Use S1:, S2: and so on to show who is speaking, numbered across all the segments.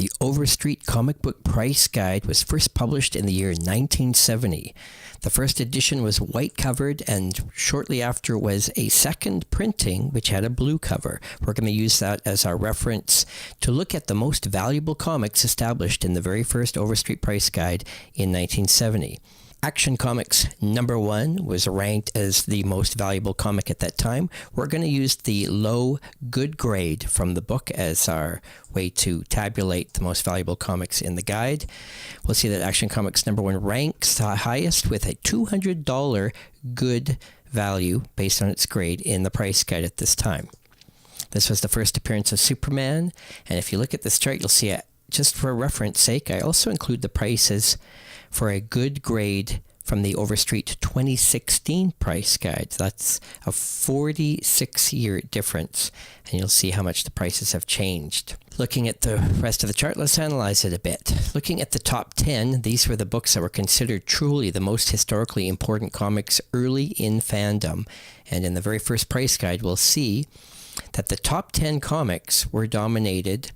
S1: The Overstreet comic book price guide was first published in the year 1970. The first edition was white covered, and shortly after was a second printing which had a blue cover. We're going to use that as our reference to look at the most valuable comics established in the very first Overstreet price guide in 1970. Action Comics #1 was ranked as the most valuable comic at that time. We're going to use the low good grade from the book as our way to tabulate the most valuable comics in the guide. We'll see that Action Comics #1 ranks the highest with a $200 good value based on its grade in the price guide at this time. This was the first appearance of Superman, and if you look at this chart, you'll see it. Just for reference sake, I also include the prices for a good grade from the Overstreet 2016 price guide. That's a 46-year difference, and you'll see how much the prices have changed. Looking at the rest of the chart, let's analyze it a bit. Looking at the top 10, these were the books that were considered truly the most historically important comics early in fandom. And in the very first price guide, we'll see that the top 10 comics were dominated.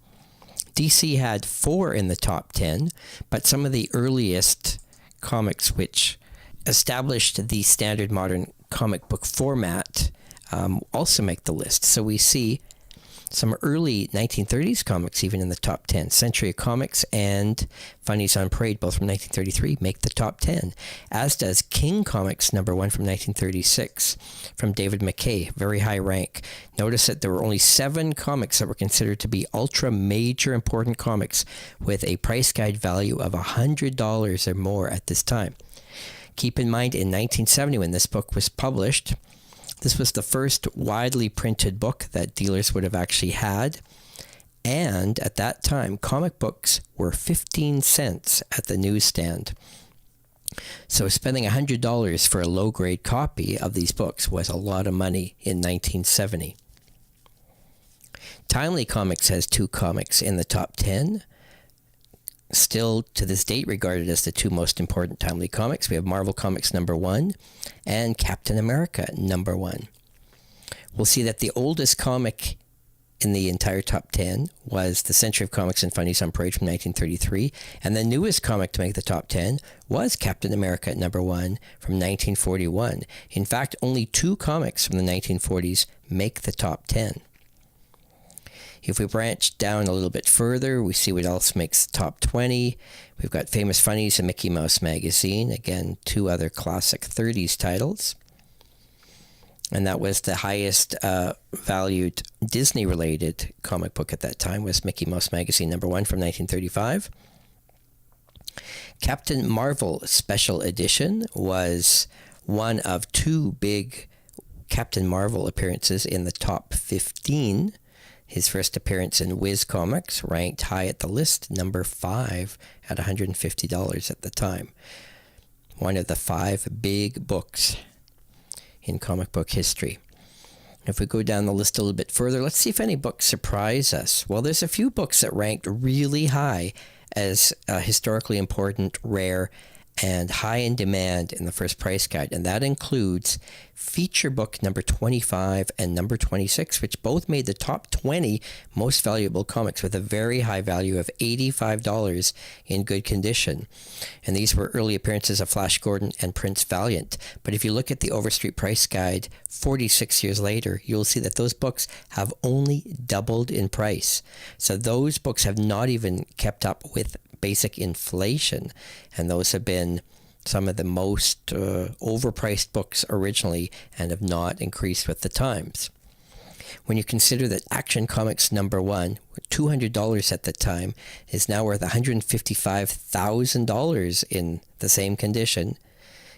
S1: DC had 4 in the top 10, but some of the earliest comics which established the standard modern comic book format also make the list. So we see some early 1930s comics even in the top 10. Century of Comics and Funnies on Parade, both from 1933, make the top 10, as does King Comics #1 from 1936 from David McKay, very high rank. Notice that there were only 7 comics that were considered to be ultra major important comics with a price guide value of $100 or more at this time. Keep in mind, in 1970, when this book was published, this was the first widely printed book that dealers would have actually had. And at that time, comic books were 15 cents at the newsstand. So spending $100 for a low-grade copy of these books was a lot of money in 1970. Timely Comics has 2 comics in the top 10. Still to this date regarded as the 2 most important timely comics. We have Marvel Comics #1 and Captain America #1. We'll see that the oldest comic in the entire top 10 was the Century of Comics and Funnies on Parade from 1933, and the newest comic to make the top 10 was Captain America #1 from 1941. In fact, only 2 comics from the 1940s make the top 10. If we branch down a little bit further, we see what else makes the top 20. We've got Famous Funnies and Mickey Mouse Magazine. Again, 2 other classic 30s titles. And that was the highest valued Disney-related comic book at that time, was Mickey Mouse Magazine #1 from 1935. Captain Marvel Special Edition was one of 2 big Captain Marvel appearances in the top 15. His first appearance in Whiz Comics ranked high at the list, #5 at $150 at the time. One of the 5 big books in comic book history. If we go down the list a little bit further, let's see if any books surprise us. Well, there's a few books that ranked really high as historically important, rare, and high in demand in the first price guide, and that includes feature book #25 and #26, which both made the top 20 most valuable comics with a very high value of $85 in good condition. And these were early appearances of Flash Gordon and Prince Valiant. But if you look at the Overstreet price guide 46 years later, you'll see that those books have only doubled in price. So those books have not even kept up with basic inflation, and those have been some of the most overpriced books originally and have not increased with the times. When you consider that Action Comics #1, $200 at the time, is now worth $155,000 in the same condition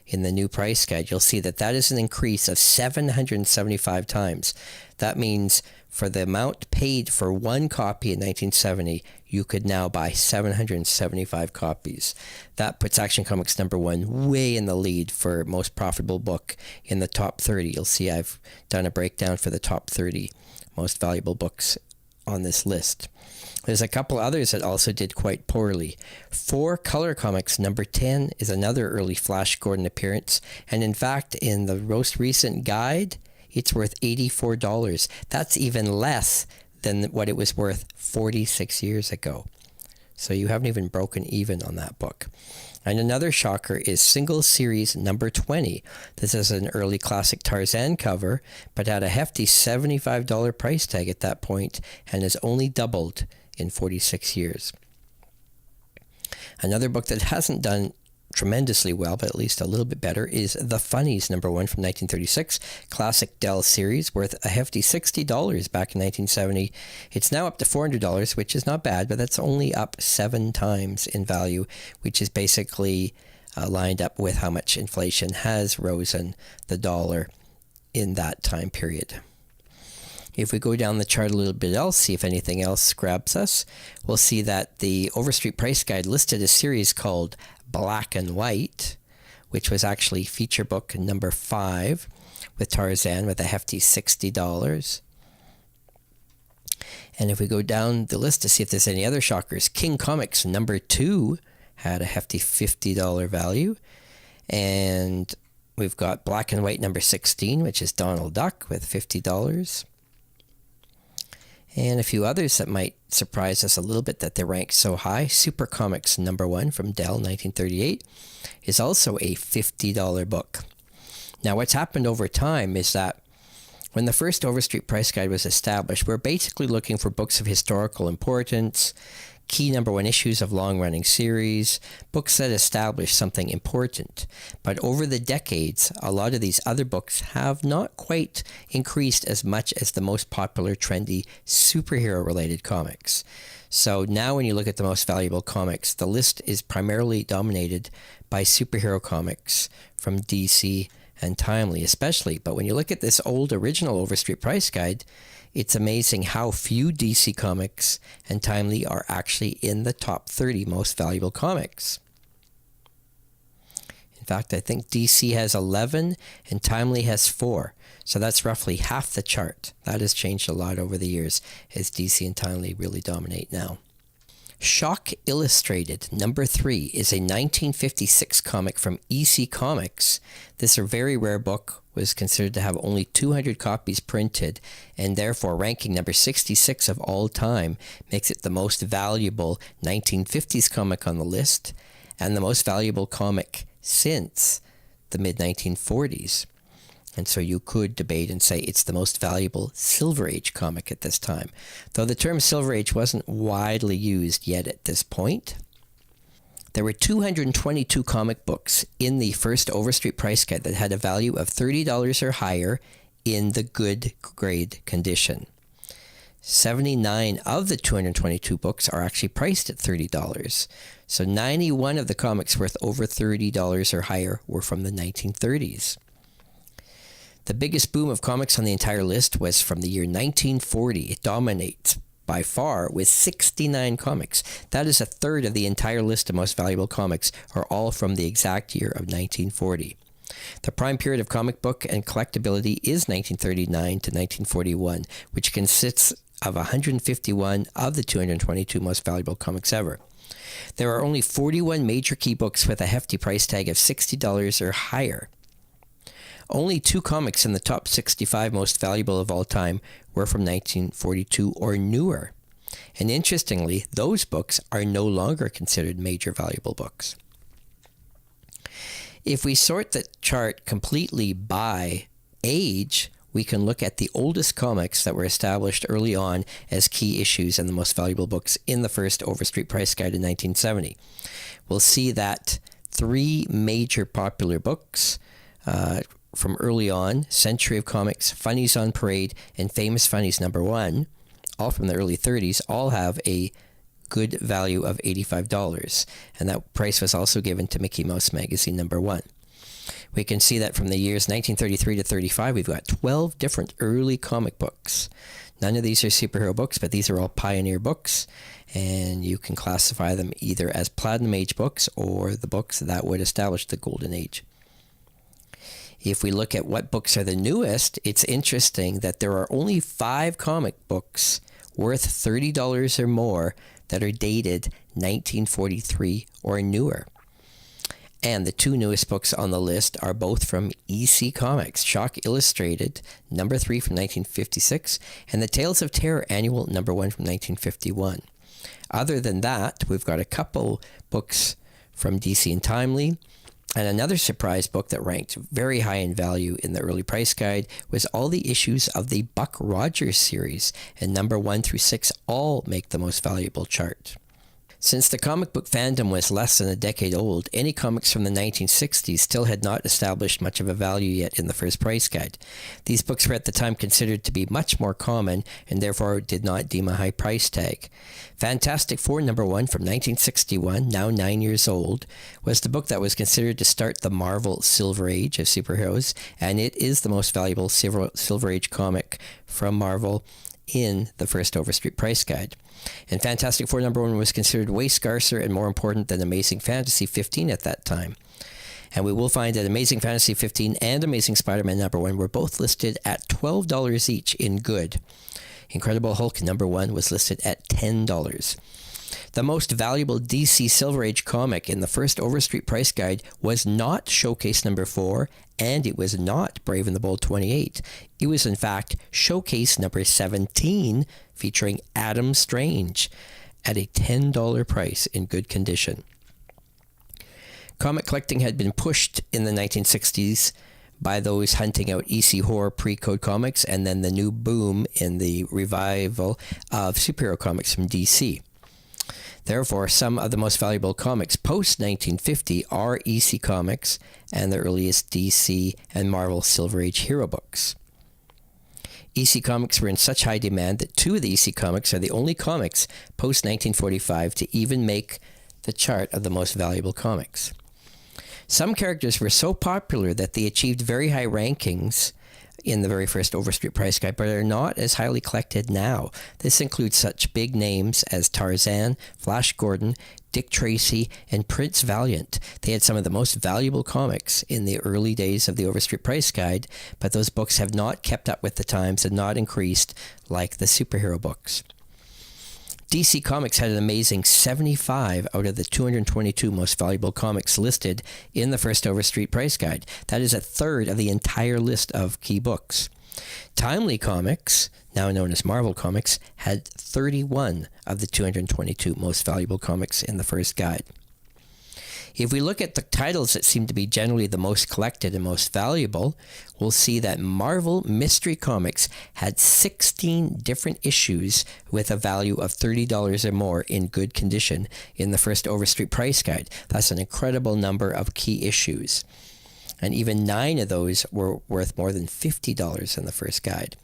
S1: in the new price guide, you'll see that that is an increase of 775 times. That means for the amount paid for one copy in 1970, you could now buy 775 copies. That puts Action Comics #1 way in the lead for most profitable book in the top 30. You'll see I've done a breakdown for the top 30 most valuable books on this list. There's a couple others that also did quite poorly. 4 Color Comics #10 is another early Flash Gordon appearance, and in fact, in the most recent guide, it's worth $84. That's even less than what it was worth 46 years ago. So you haven't even broken even on that book. And another shocker is Single Series number 20. This is an early classic Tarzan cover, but had a hefty $75 price tag at that point and has only doubled in 46 years. Another book that hasn't done tremendously well, but at least a little bit better, is The Funnies, number 1 from 1936, classic Dell series, worth a hefty $60 back in 1970. It's now up to $400, which is not bad, but that's only up 7 times in value, which is basically lined up with how much inflation has risen the dollar in that time period. If we go down the chart a little bit else, see if anything else grabs us, we'll see that the Overstreet Price Guide listed a series called Black and White, which was actually feature book number 5 with Tarzan with a hefty $60. And if we go down the list to see if there's any other shockers, King Comics number 2 had a hefty $50 value. And we've got Black and White number 16, which is Donald Duck with $50. And a few others that might surprise us a little bit that they're ranked so high. Super Comics number 1 from Dell, 1938, is also a $50 book. Now, what's happened over time is that when the first Overstreet Price Guide was established, we're basically looking for books of historical importance, key number 1 issues of long-running series, books that establish something important. But over the decades, a lot of these other books have not quite increased as much as the most popular, trendy, superhero-related comics. So now when you look at the most valuable comics, the list is primarily dominated by superhero comics from DC and Timely especially. But when you look at this old original Overstreet Price Guide, it's amazing how few DC Comics and Timely are actually in the top 30 most valuable comics. In fact, I think DC has 11 and Timely has 4. So that's roughly half the chart. That has changed a lot over the years as DC and Timely really dominate now. Shock Illustrated, number 3, is a 1956 comic from EC Comics. This very rare book was considered to have only 200 copies printed, and therefore ranking number 66 of all time makes it the most valuable 1950s comic on the list, and the most valuable comic since the mid-1940s. And so you could debate and say it's the most valuable Silver Age comic at this time, though the term Silver Age wasn't widely used yet at this point. There were 222 comic books in the first Overstreet Price Guide that had a value of $30 or higher in the good grade condition. 79 of the 222 books are actually priced at $30. So 91 of the comics worth over $30 or higher were from the 1930s. The biggest boom of comics on the entire list was from the year 1940. It dominates by far with 69 comics. That is a third of the entire list of most valuable comics are all from the exact year of 1940. The prime period of comic book and collectability is 1939 to 1941, which consists of 151 of the 222 most valuable comics ever. There are only 41 major key books with a hefty price tag of $60 or higher. Only 2 comics in the top 65 most valuable of all time were from 1942 or newer. And interestingly, those books are no longer considered major valuable books. If we sort the chart completely by age, we can look at the oldest comics that were established early on as key issues and the most valuable books in the first Overstreet Price Guide in 1970. We'll see that 3 major popular books from early on, Century of Comics, Funnies on Parade, and Famous Funnies number 1, all from the early 30s, all have a good value of $85. And that price was also given to Mickey Mouse Magazine number 1. We can see that from the years 1933 to 35, we've got 12 different early comic books. None of these are superhero books, but these are all pioneer books, and you can classify them either as Platinum Age books or the books that would establish the Golden Age. If we look at what books are the newest, it's interesting that there are only 5 comic books worth $30 or more that are dated 1943 or newer. And the 2 newest books on the list are both from EC Comics, Shock Illustrated, number 3 from 1956, and the Tales of Terror Annual, number 1 from 1951. Other than that, we've got a couple books from DC and Timely, and another surprise book that ranked very high in value in the early price guide was all the issues of the Buck Rogers series, and number 1 through 6 all make the most valuable chart. Since the comic book fandom was less than a decade old, any comics from the 1960s still had not established much of a value yet in the first price guide. These books were at the time considered to be much more common and therefore did not deem a high price tag. Fantastic Four number 1 from 1961, now 9 years old, was the book that was considered to start the Marvel Silver Age of superheroes, and it is the most valuable Silver Age comic from Marvel in the first Overstreet price guide. And Fantastic Four number 1 was considered way scarcer and more important than Amazing Fantasy 15 at that time. And we will find that Amazing Fantasy 15 and Amazing Spider-Man number 1 were both listed at $12 each in good. Incredible Hulk number 1 was listed at $10. The most valuable DC Silver Age comic in the first Overstreet price guide was not Showcase number 4, and it was not Brave and the Bold 28. It was in fact Showcase number 17, featuring Adam Strange, at a $10 price in good condition. Comic collecting had been pushed in the 1960s by those hunting out EC horror pre-code comics, and then the new boom in the revival of superhero comics from DC. Therefore, some of the most valuable comics post-1950 are EC comics and the earliest DC and Marvel Silver Age hero books. EC comics were in such high demand that 2 of the EC comics are the only comics post-1945 to even make the chart of the most valuable comics. Some characters were so popular that they achieved very high rankings in the very first Overstreet price guide, but are not as highly collected now. This includes such big names as Tarzan, Flash Gordon, Dick Tracy, and Prince Valiant. They had some of the most valuable comics in the early days of the Overstreet price guide, but those books have not kept up with the times and not increased like the superhero books. DC Comics had an amazing 75 out of the 222 most valuable comics listed in the first Overstreet price guide. That is a third of the entire list of key books. Timely Comics, now known as Marvel Comics, had 31 of the 222 most valuable comics in the first guide. If we look at the titles that seem to be generally the most collected and most valuable, we'll see that Marvel Mystery Comics had 16 different issues with a value of $30 or more in good condition in the first Overstreet price guide. That's an incredible number of key issues. And even 9 of those were worth more than $50 in the first guide.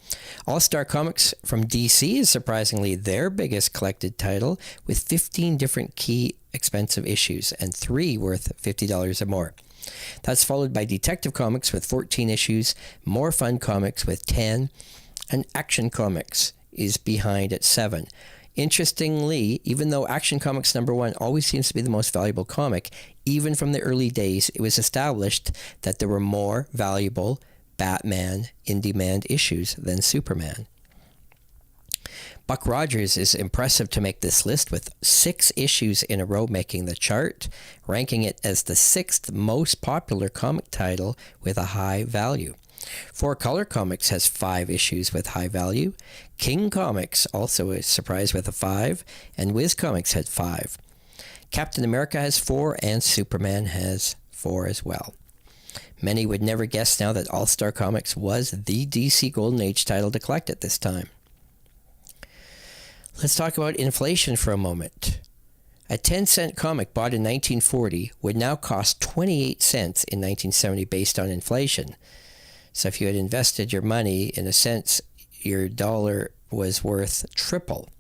S1: All-Star Comics from DC is surprisingly their biggest collected title, with 15 different key expensive issues and 3 worth $50 or more. That's followed by Detective Comics with 14 issues, More Fun Comics with 10, and Action Comics is behind at 7. Interestingly, even though Action Comics number 1 always seems to be the most valuable comic, even from the early days, it was established that there were more valuable Batman in-demand issues than Superman. Buck Rogers is impressive to make this list, with 6 issues in a row making the chart, ranking it as the 6th most popular comic title with a high value. 4 Color Comics has 5 issues with high value. King Comics also is surprised with a 5, and Wiz Comics had 5. Captain America has 4, and Superman has 4 as well. Many would never guess now that All-Star Comics was the DC Golden Age title to collect at this time. Let's talk about inflation for a moment. A 10-cent comic bought in 1940 would now cost 28 cents in 1970 based on inflation. So if you had invested your money, in a sense, your dollar was worth triple.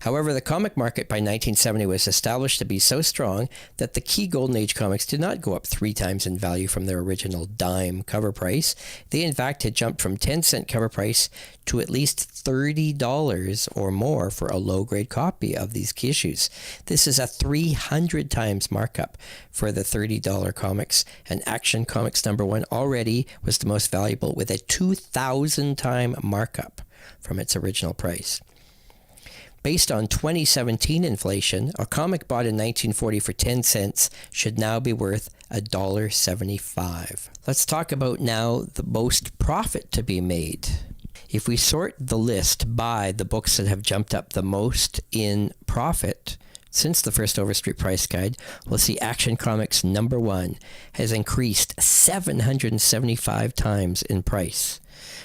S1: However, the comic market by 1970 was established to be so strong that the key Golden Age comics did not go up 3 times in value from their original dime cover price. They, in fact, had jumped from 10-cent cover price to at least $30 or more for a low-grade copy of these key issues. This is a 300 times markup for the $30 comics, and Action Comics number 1 already was the most valuable with a 2,000-time markup from its original price. Based on 2017 inflation, a comic bought in 1940 for 10 cents should now be worth $1.75. Let's talk about now the most profit to be made. If we sort the list by the books that have jumped up the most in profit since the first Overstreet price guide, we'll see Action Comics #1 has increased 775 times in price,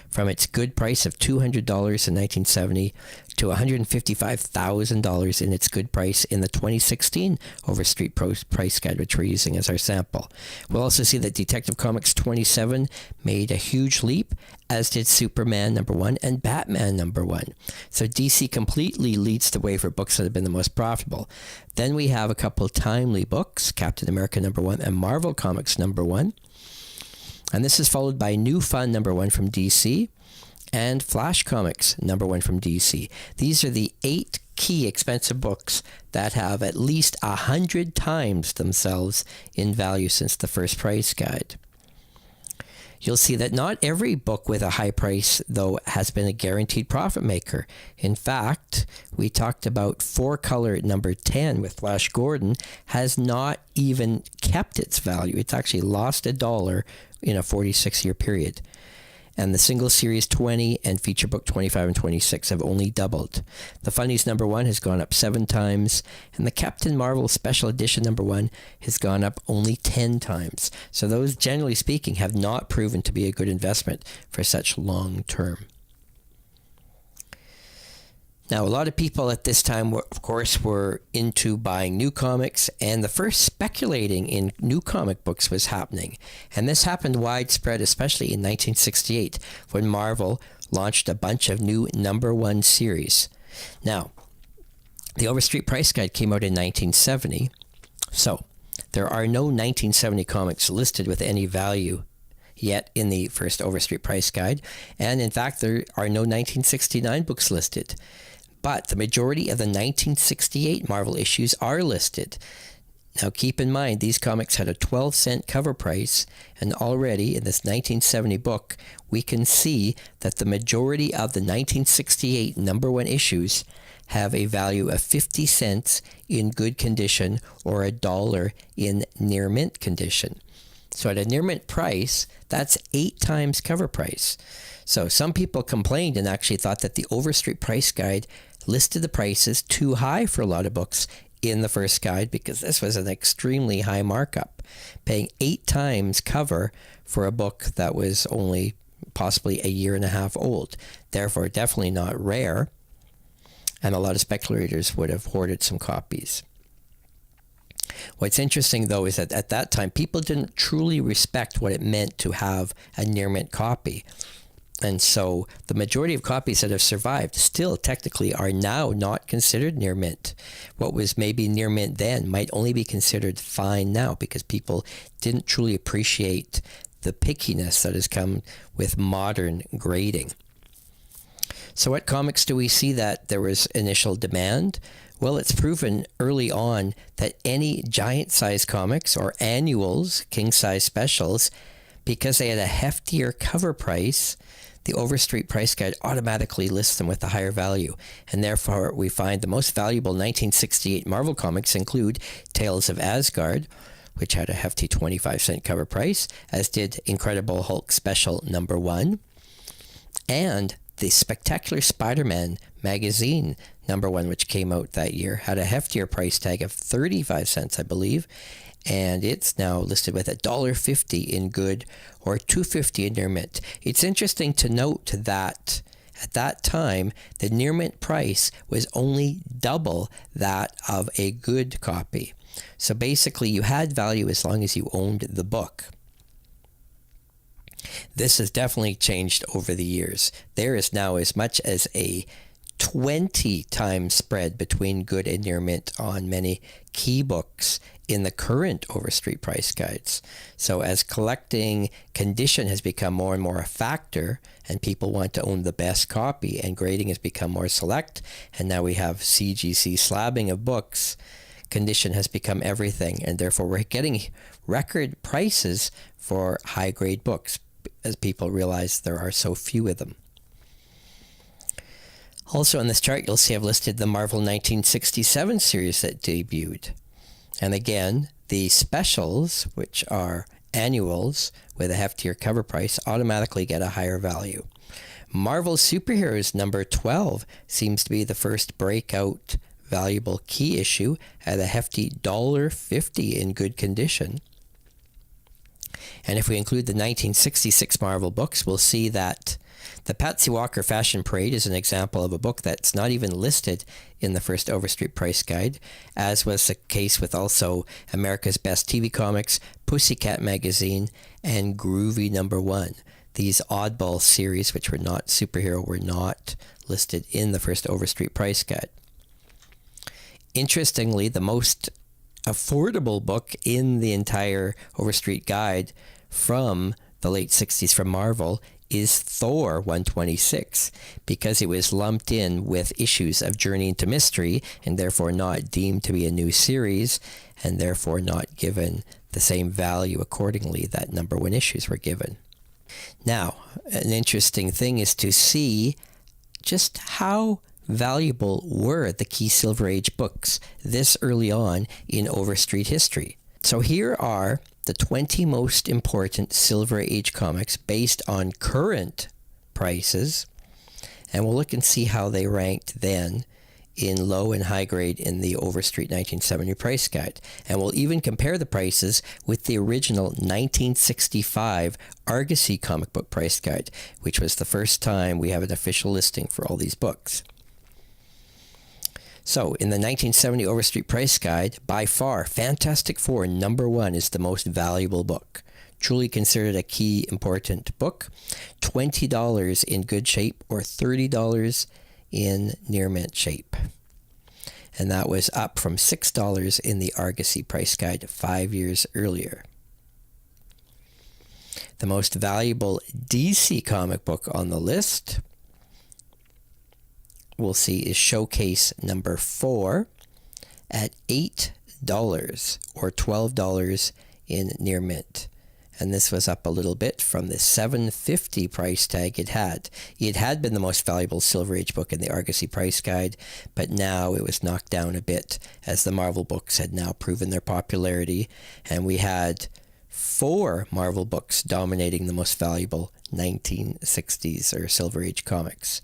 S1: from its good price of $200 in 1970 to $155,000 in its good price in the 2016 Overstreet price guide, which we're using as our sample. We'll also see that Detective Comics 27 made a huge leap, as did Superman #1 and Batman #1. So DC completely leads the way for books that have been the most profitable. Then we have a couple timely books, Captain America #1 and Marvel Comics #1. And this is followed by New Fun #1 from DC and Flash Comics #1 from DC. These are the 8 key expensive books that have at least 100 times themselves in value since the first price guide. You'll see that not every book with a high price, though, has been a guaranteed profit maker. In fact, we talked about 4-Color #10 with Flash Gordon has not even kept its value. It's actually lost $1 in a 46-year period. And the single series 20 and feature book 25 and 26 have only doubled. The Funnies #1 has gone up 7 times, and the Captain Marvel Special Edition #1 has gone up only 10 times. So those, generally speaking, have not proven to be a good investment for such long term. Now, a lot of people at this time, of course, were into buying new comics, and the first speculating in new comic books was happening. And this happened widespread, especially in 1968, when Marvel launched a bunch of new #1 series. Now, the Overstreet price guide came out in 1970, so there are no 1970 comics listed with any value yet in the first Overstreet price guide, and in fact, there are no 1969 books listed. But the majority of the 1968 Marvel issues are listed. Now keep in mind, these comics had a 12-cent cover price, and already in this 1970 book, we can see that the majority of the 1968 #1 issues have a value of 50 cents in good condition or $1 in near mint condition. So at a near mint price, that's 8 times cover price. So some people complained and actually thought that the Overstreet price guide listed the prices too high for a lot of books in the first guide, because this was an extremely high markup, paying 8 times cover for a book that was only possibly a year and a half old. Therefore, definitely not rare, and a lot of speculators would have hoarded some copies. What's interesting, though, is that at that time, people didn't truly respect what it meant to have a near mint copy. And so the majority of copies that have survived still technically are now not considered near mint. What was maybe near mint then might only be considered fine now, because people didn't truly appreciate the pickiness that has come with modern grading. So what comics do we see that there was initial demand? Well, it's proven early on that any giant-size comics or annuals, king-size specials, because they had a heftier cover price, the Overstreet price guide automatically lists them with a higher value. And therefore, we find the most valuable 1968 Marvel comics include Tales of Asgard, which had a hefty 25-cent cover price, as did Incredible Hulk Special #1, and the Spectacular Spider-Man magazine #1, which came out that year, had a heftier price tag of 35 cents, I believe, and it's now listed with $1.50 in good or $2.50 in near mint. It's interesting to note that at that time, the near mint price was only double that of a good copy. So basically, you had value as long as you owned the book. This has definitely changed over the years. There is now as much as a 20 times spread between good and near mint on many key books in the current Overstreet price guides. So as collecting condition has become more and more a factor, and people want to own the best copy, and grading has become more select, and now we have CGC slabbing of books, condition has become everything, and therefore we're getting record prices for high-grade books as people realize there are so few of them. Also on this chart, you'll see I've listed the Marvel 1967 series that debuted. And again, the specials, which are annuals with a heftier cover price, automatically get a higher value. Marvel Superheroes number 12 seems to be the first breakout valuable key issue at a hefty $1.50 in good condition. And if we include the 1966 Marvel books, we'll see that the Patsy Walker Fashion Parade is an example of a book that's not even listed in the first Overstreet price guide, as was the case with also America's Best TV Comics, Pussycat Magazine, and Groovy number 1. These oddball series, which were not superhero, were not listed in the first Overstreet price guide. Interestingly, the most affordable book in the entire Overstreet guide from the late 60s from Marvel is Thor 126, because it was lumped in with issues of Journey into Mystery and therefore not deemed to be a new series and therefore not given the same value accordingly that number 1 issues were given. Now, an interesting thing is to see just how valuable were the key Silver Age books this early on in Overstreet history. So here are the 20 most important Silver Age comics based on current prices, and we'll look and see how they ranked then in low and high grade in the Overstreet 1970 price guide. And we'll even compare the prices with the original 1965 Argosy comic book price guide, which was the first time we have an official listing for all these books. So, in the 1970 Overstreet price guide, by far, Fantastic Four number 1 is the most valuable book. Truly considered a key important book. $20 in good shape or $30 in near mint shape. And that was up from $6 in the Argosy price guide 5 years earlier. The most valuable DC comic book on the list, we'll see, is Showcase number 4 at $8 or $12 in near mint. And this was up a little bit from the $7.50 price tag it had. It had been the most valuable Silver Age book in the Argosy price guide, but now it was knocked down a bit as the Marvel books had now proven their popularity, and we had 4 Marvel books dominating the most valuable 1960s or Silver Age comics.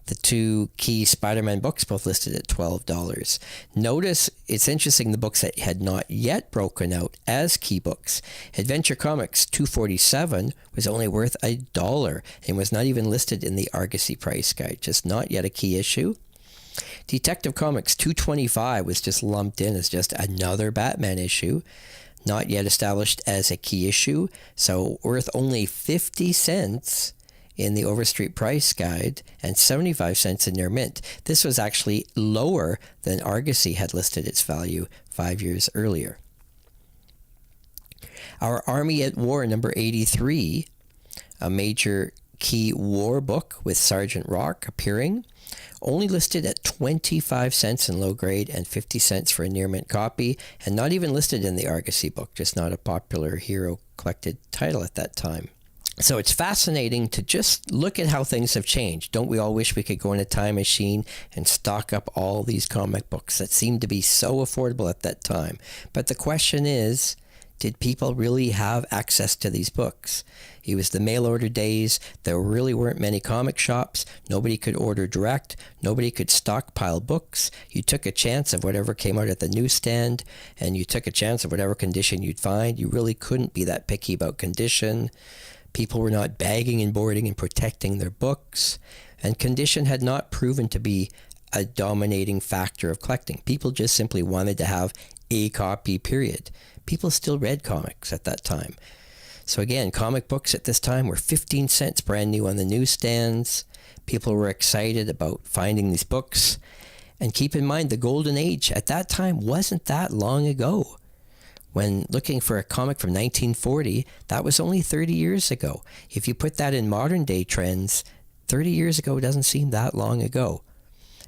S1: The 2 key Spider-Man books both listed at $12. Notice it's interesting the books that had not yet broken out as key books. Adventure Comics 247 was only worth $1 and was not even listed in the Argosy price guide, just not yet a key issue. Detective Comics 225 was just lumped in as just another Batman issue, not yet established as a key issue, so worth only 50 cents in the Overstreet price guide and 75 cents in near mint. This was actually lower than Argosy had listed its value 5 years earlier. Our Army at War number 83, a major key war book with Sergeant Rock appearing, only listed at 25 cents in low grade and 50 cents for a near mint copy, and not even listed in the Argosy book, just not a popular hero collected title at that time. So it's fascinating to just look at how things have changed. Don't we all wish we could go in a time machine and stock up all these comic books that seemed to be so affordable at that time? But the question is, did people really have access to these books? It was the mail order days. There really weren't many comic shops. Nobody could order direct. Nobody could stockpile books. You took a chance of whatever came out at the newsstand, and you took a chance of whatever condition you'd find. You really couldn't be that picky about condition. People were not bagging and boarding and protecting their books, and condition had not proven to be a dominating factor of collecting. People just simply wanted to have a copy, period. People still read comics at that time. So again, comic books at this time were 15 cents brand new on the newsstands. People were excited about finding these books. And keep in mind, the golden age at that time wasn't that long ago. When looking for a comic from 1940, that was only 30 years ago. If you put that in modern day trends, 30 years ago doesn't seem that long ago.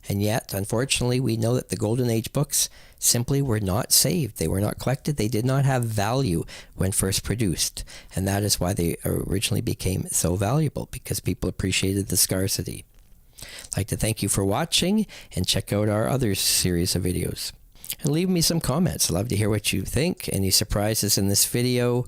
S1: And yet, unfortunately, we know that the Golden Age books simply were not saved. They were not collected. They did not have value when first produced. And that is why they originally became so valuable, because people appreciated the scarcity. I'd like to thank you for watching, and check out our other series of videos. And leave me some comments. I'd love to hear what you think. Any surprises in this video?